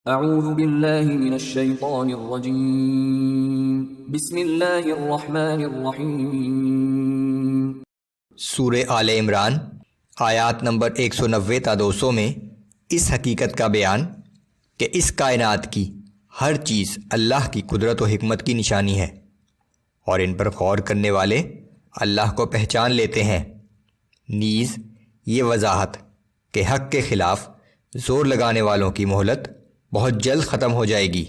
اعوذ باللہ من الشیطان الرجیم بسم اللہ الرحمن الرحیم۔ سورہ آل عمران آیات نمبر 190 تا 200 میں اس حقیقت کا بیان کہ اس کائنات کی ہر چیز اللہ کی قدرت و حکمت کی نشانی ہے، اور ان پر غور کرنے والے اللہ کو پہچان لیتے ہیں۔ نیز یہ وضاحت کہ حق کے خلاف زور لگانے والوں کی مہلت بہت جلد ختم ہو جائے گی،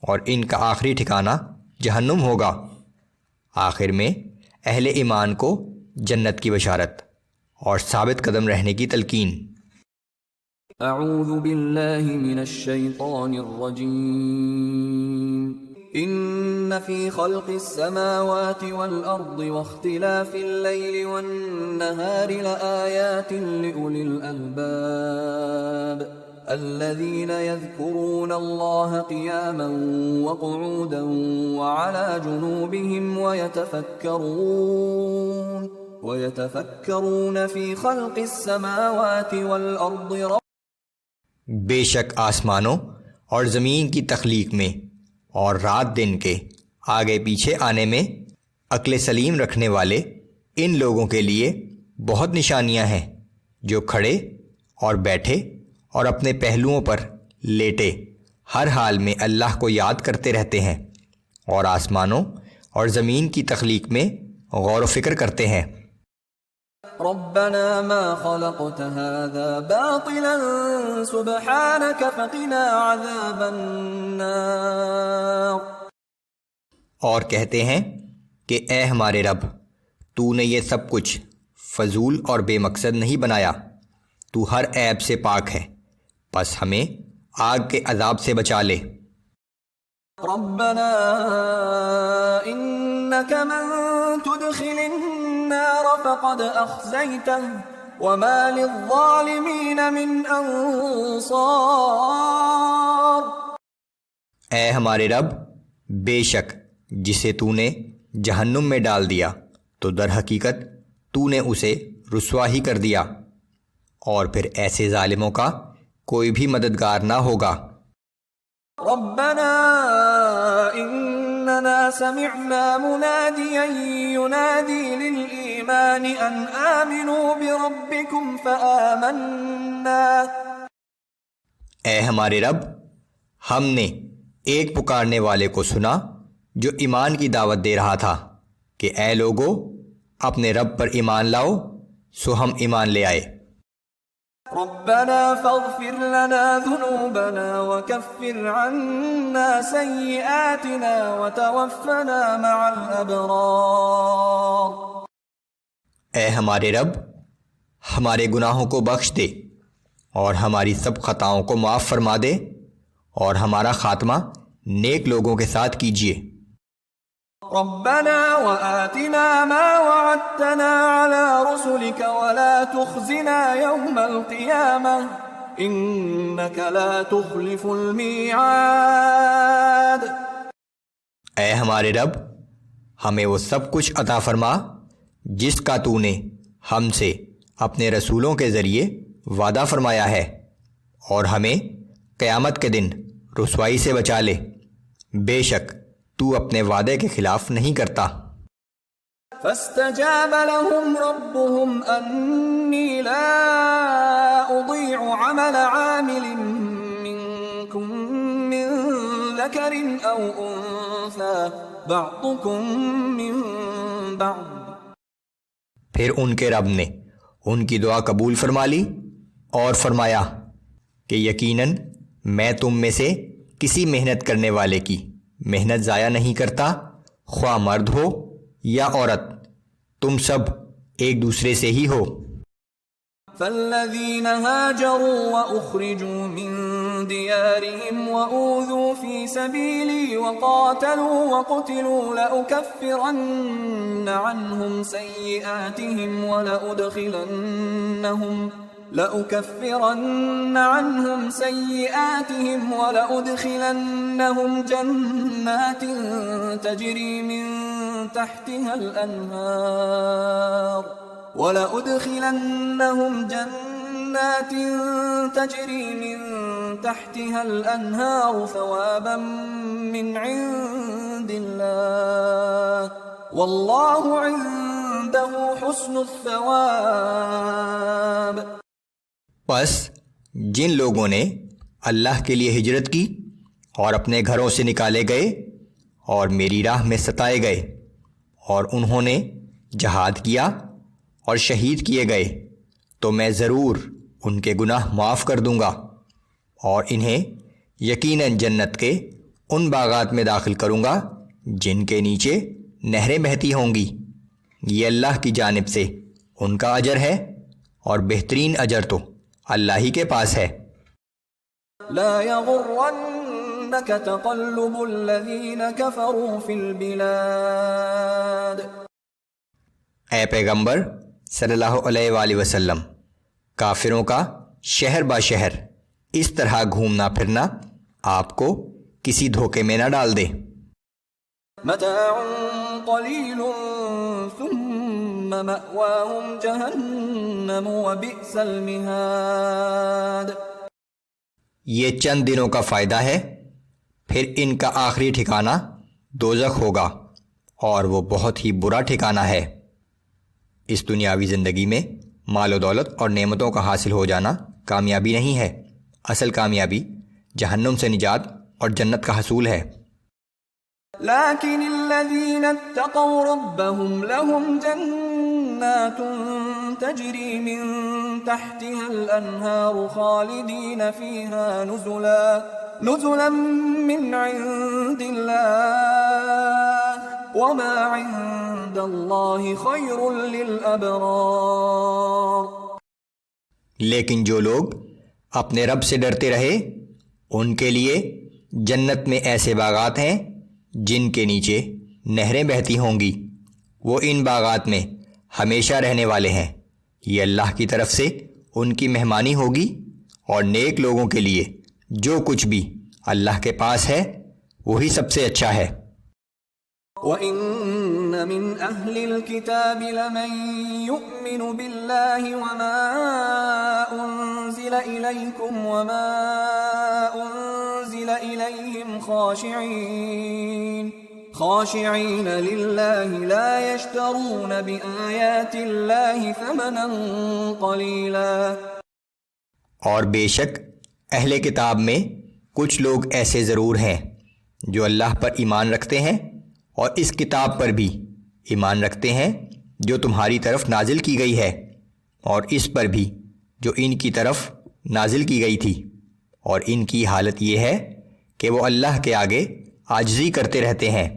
اور ان کا آخری ٹھکانہ جہنم ہوگا۔ آخر میں اہل ایمان کو جنت کی بشارت اور ثابت قدم رہنے کی تلقین۔ اعوذ باللہ من الشیطان الرجیم۔ ان فی خلق السماوات والارض واختلاف اللیل والنہار لآیات لأولی الالباب الذين يذكرون الله قياما وقعودا وعلى جنوبهم ويتفكرون في خلق السماوات والأرض بے شک آسمانوں اور زمین کی تخلیق میں اور رات دن کے آگے پیچھے آنے میں عقل سلیم رکھنے والے ان لوگوں کے لیے بہت نشانیاں ہیں، جو کھڑے اور بیٹھے اور اپنے پہلوؤں پر لیٹے ہر حال میں اللہ کو یاد کرتے رہتے ہیں، اور آسمانوں اور زمین کی تخلیق میں غور و فکر کرتے ہیں۔ ربنا ما خلقت هذا باطلا سبحانك فقنا عذاب النار۔ اور کہتے ہیں کہ اے ہمارے رب، تو نے یہ سب کچھ فضول اور بے مقصد نہیں بنایا، تو ہر عیب سے پاک ہے، پس ہمیں آگ کے عذاب سے بچا لے۔ ربنا انك من تدخل النار فقد اخزيته وما للظالمين من انصار۔ اے ہمارے رب، بے شک جسے تو نے جہنم میں ڈال دیا تو در حقیقت تو نے اسے رسوا ہی کر دیا، اور پھر ایسے ظالموں کا کوئی بھی مددگار نہ ہوگا۔ ربنا اننا سمعنا مناديا ينادي للإيمان ان آمنوا بربكم فآمنا۔ اے ہمارے رب، ہم نے ایک پکارنے والے کو سنا جو ایمان کی دعوت دے رہا تھا کہ اے لوگو، اپنے رب پر ایمان لاؤ، سو ہم ایمان لے آئے۔ ربنا فاغفر لنا ذنوبنا وكفر عنا سيئاتنا وتوفنا مع الأبرار۔ اے ہمارے رب، ہمارے گناہوں کو بخش دے اور ہماری سب خطاؤں کو معاف فرما دے، اور ہمارا خاتمہ نیک لوگوں کے ساتھ کیجیے۔ ربنا وآتنا ما وعدتنا على رسلك ولا تخزنا يوم القيامة إنك لا تخلف الميعاد۔ اے ہمارے رب، ہمیں وہ سب کچھ عطا فرما جس کا تو نے ہم سے اپنے رسولوں کے ذریعے وعدہ فرمایا ہے، اور ہمیں قیامت کے دن رسوائی سے بچا لے، بے شک تو اپنے وعدے کے خلاف نہیں کرتا۔ فاستجاب لهم ربهم أني لا أضيع عمل عامل منكم من ذكر أو أنثى بعضكم من بعض۔ پھر ان کے رب نے ان کی دعا قبول فرما لی اور فرمایا کہ یقیناً میں تم میں سے کسی محنت کرنے والے کی محنت ضائع نہیں کرتا، خواہ مرد ہو یا عورت، تم سب ایک دوسرے سے ہی ہو۔ فالذين هاجروا وأخرجوا من ديارهم وأوذوا في سبيلي وقاتلوا وقتلوا لأكفرن عنهم سيئاتهم ولأدخلنهم جنات تجري من تحتها الأنهار جنات تجری من تحتها الانہار ثوابا من عند اللہ واللہ عنده حسن الثواب۔ پس جن لوگوں نے اللہ کے لیے ہجرت کی اور اپنے گھروں سے نکالے گئے اور میری راہ میں ستائے گئے اور انہوں نے جہاد کیا اور شہید کیے گئے تو میں ضرور ان کے گناہ معاف کر دوں گا اور انہیں یقیناً جنت کے ان باغات میں داخل کروں گا جن کے نیچے نہریں بہتی ہوں گی۔ یہ اللہ کی جانب سے ان کا اجر ہے اور بہترین اجر تو اللہ ہی کے پاس ہے۔ لا يغرنك تقلب الذين كفروا في البلاد۔ اے پیغمبر صلی اللہ علیہ وآلہ وسلم، کافروں کا شہر با شہر اس طرح گھومنا پھرنا آپ کو کسی دھوکے میں نہ ڈال دے۔ متاع قلیل ثم مأواهم جہنم وبئس المہاد۔ یہ چند دنوں کا فائدہ ہے، پھر ان کا آخری ٹھکانہ دوزخ ہوگا اور وہ بہت ہی برا ٹھکانہ ہے۔ اس دنیاوی زندگی میں مال و دولت اور نعمتوں کا حاصل ہو جانا کامیابی نہیں ہے، اصل کامیابی جہنم سے نجات اور جنت کا حصول ہے۔ لیکن الذین اتقوا ربهم لهم جنات تجری من تحتها الانہار خالدین فیہا نزلا من عند اللہ وما عند اللہ خیر للابرار۔ لیکن جو لوگ اپنے رب سے ڈرتے رہے ان کے لیے جنت میں ایسے باغات ہیں جن کے نیچے نہریں بہتی ہوں گی، وہ ان باغات میں ہمیشہ رہنے والے ہیں۔ یہ اللہ کی طرف سے ان کی مہمانی ہوگی اور نیک لوگوں کے لیے جو کچھ بھی اللہ کے پاس ہے وہی سب سے اچھا ہے۔ وَإِنَّ مِنْ أَهْلِ الْكِتَابِ لَمَنْ يُؤْمِنُ بِاللَّهِ وَمَا أُنزِلَ إِلَيْكُمْ وَمَا أُنزِلَ إِلَيْهِمْ خاشعين لله لا يشترون بآيات الله ثمنا قليلا۔ اور بے شک اہل کتاب میں کچھ لوگ ایسے ضرور ہیں جو اللہ پر ایمان رکھتے ہیں اور اس کتاب پر بھی ایمان رکھتے ہیں جو تمہاری طرف نازل کی گئی ہے اور اس پر بھی جو ان کی طرف نازل کی گئی تھی، اور ان کی حالت یہ ہے کہ وہ اللہ کے آگے عاجزی کرتے رہتے ہیں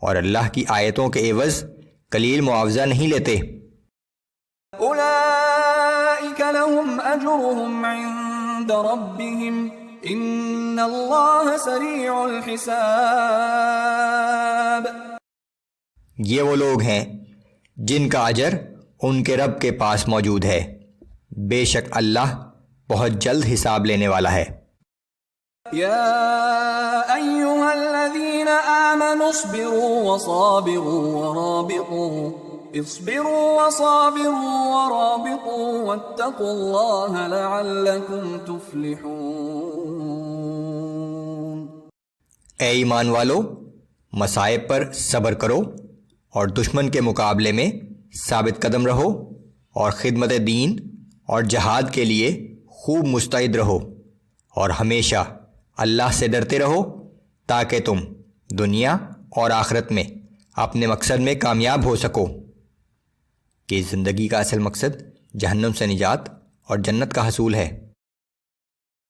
اور اللہ کی آیتوں کے عوض قلیل معاوضہ نہیں لیتے۔ اولئک لهم اجرهم عند ربهم ان اللہ سریع الحساب۔ یہ وہ لوگ ہیں جن کا اجر ان کے رب کے پاس موجود ہے، بے شک اللہ بہت جلد حساب لینے والا ہے۔ یا ایہا الذین آمنوا اصبروا ورابطوا واتقوا اللہ لعلکم تفلحون۔ اے ایمان والو، مصائب پر صبر کرو اور دشمن کے مقابلے میں ثابت قدم رہو اور خدمت دین اور جہاد کے لیے خوب مستعد رہو اور ہمیشہ اللہ سے ڈرتے رہو تاکہ تم دنیا اور آخرت میں اپنے مقصد میں کامیاب ہو سکو، کہ زندگی کا اصل مقصد جہنم سے نجات اور جنت کا حصول ہے۔